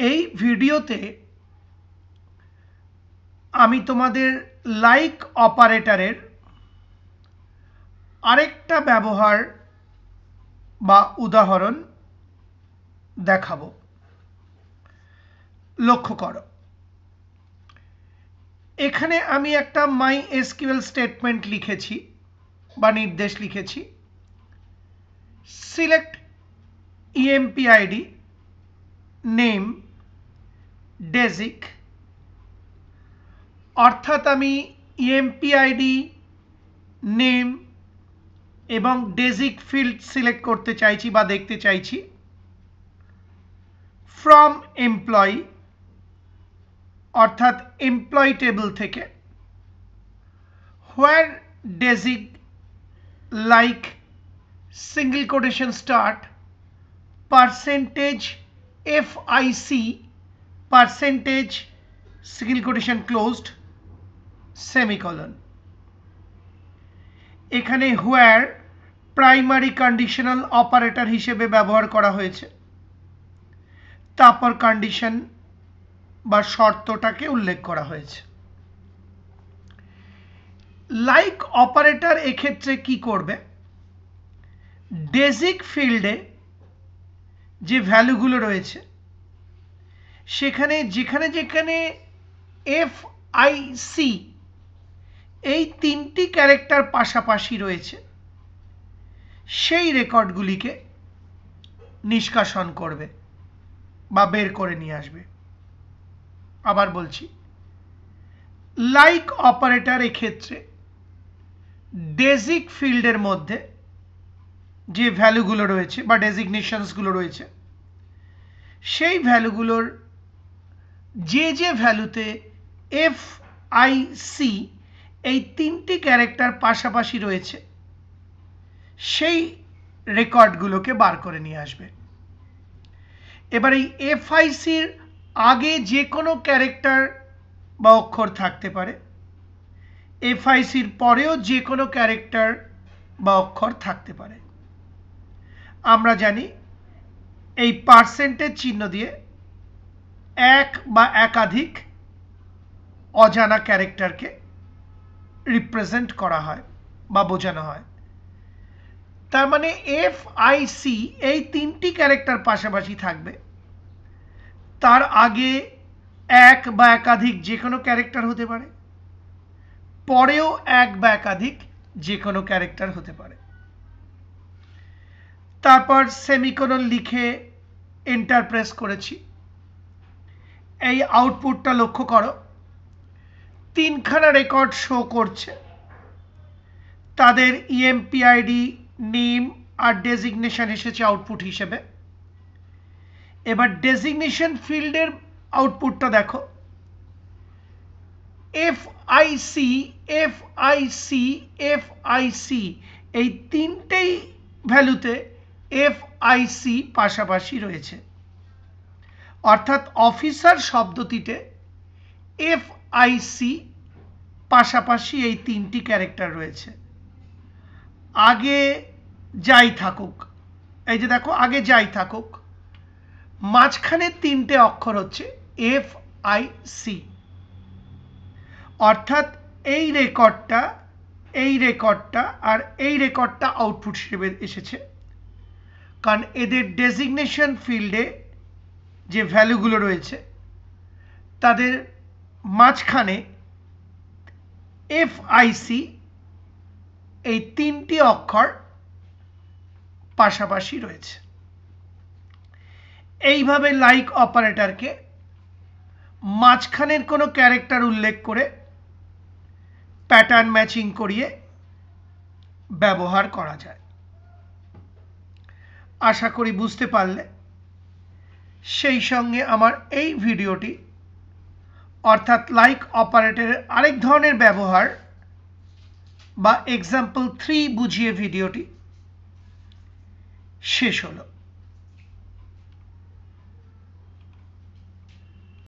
এই ভিডিওতে আমি তোমাদের লাইক অপারেটরের আরেকটা ব্যবহার বা উদাহরণ দেখাবো। লক্ষ্য করো, এখানে আমি একটা MySQL স্টেটমেন্ট লিখেছি বা নির্দেশ লিখেছি। সিলেক্ট EMPID নেম ডেজিক, অর্থাৎ আমি EMPID নেম এবং ডেজিক ফিল্ড সিলেক্ট করতে চাইছি বা দেখতে চাইছি ফ্রম এমপ্লয়ি, অর্থাৎ এমপ্লয়ি টেবিল থেকে। হোয়ার ডেজিক like single quotation start percentage FIC percentage single quotation closed semicolon. এখানে হোয়ার প্রাইমারি কন্ডিশনাল অপারেটর হিসেবে ব্যবহার করা হয়েছে, তারপর কন্ডিশন বা শর্তটাকে উল্লেখ করা হয়েছে। লাইক অপারেটর এক্ষেত্রে কি করবে, ডেজিক ফিল্ডে যে ভ্যালুগুলো রয়েছে সেখানে যেখানে যেখানে FIC এই তিনটি ক্যারেক্টার পাশাপাশি রয়েছে সেই রেকর্ডগুলিকে নিষ্কাশন করবে বা বের করে নিয়ে আসবে। আবার বলছি, লাইক অপারেটর এক্ষেত্রে ডেজিক ফিল্ডের মধ্যে যে ভ্যালুগুলো রয়েছে বা ডেজিগনেশনসগুলো রয়েছে সেই ভ্যালুগুলোর যে ভ্যালুতে FIC এই তিনটি ক্যারেক্টার পাশাপাশি রয়েছে সেই রেকর্ডগুলোকে বার করে নিয়ে আসবে। এবার এই FICর আগে যে কোনো ক্যারেক্টার বা অক্ষর থাকতে পারে, FICর পরেও যে কোনো ক্যারেক্টার বা অক্ষর থাকতে পারে। আমরা জানি এই পার্সেন্টেজ চিহ্ন দিয়ে এক বা একাধিক অজানা ক্যারেক্টারকে রিপ্রেজেন্ট করা হয় বা বোঝানো হয়। তার মানে FIC এই তিনটি ক্যারেক্টার পাশাপাশি থাকবে, তার আগে এক বা একাধিক যে কোনো ক্যারেক্টার হতে পারে, পরেও এক বা একাধিক যে কোনো ক্যারেক্টার হতে পারে। তারপর সেমিকোলন লিখে এন্টার প্রেস করেছি। এই আউটপুটটা লক্ষ্য করো, তিনখানা রেকর্ড শো করছে, তাদের EMPID নেম আর ডেজিগনেশন এসেছে আউটপুট হিসেবে। এবার ডেজিগনেশন ফিল্ডের আউটপুটটা দেখো, FIC এই তিনটেই ভ্যালুতে FIC পাশাপাশি রয়েছে, অর্থাৎ অফিসার শব্দটিতে FIC পাশাপাশি এই তিনটি ক্যারেক্টার রয়েছে। আগে যাই থাকুক, এই যে দেখো আগে যাই থাকুক, মাঝখানে তিনটে অক্ষর হচ্ছে FIC, অর্থাৎ এই রেকর্ডটা আর এই রেকর্ডটা আউটপুট হিসেবে এসেছে, কারণ এদের ডেজিগনেশন ফিল্ডে যে ভ্যালুগুলো রয়েছে তাদের মাঝখানে FIC এই তিনটি অক্ষর পাশাপাশি রয়েছে। এইভাবে লাইক অপারেটরকে মাঝখানের কোনো ক্যারেক্টার উল্লেখ করে প্যাটার্ন ম্যাচিং করিয়ে ব্যবহার করা যায়। আশা করি বুঝতে পারলে। সেই সঙ্গে আমার এই ভিডিওটি অর্থাৎ লাইক অপারেটরের আরেক ধরনের ব্যবহার বা এক্সাম্পল 3 বুঝিয়ে ভিডিওটি শেষ হলো।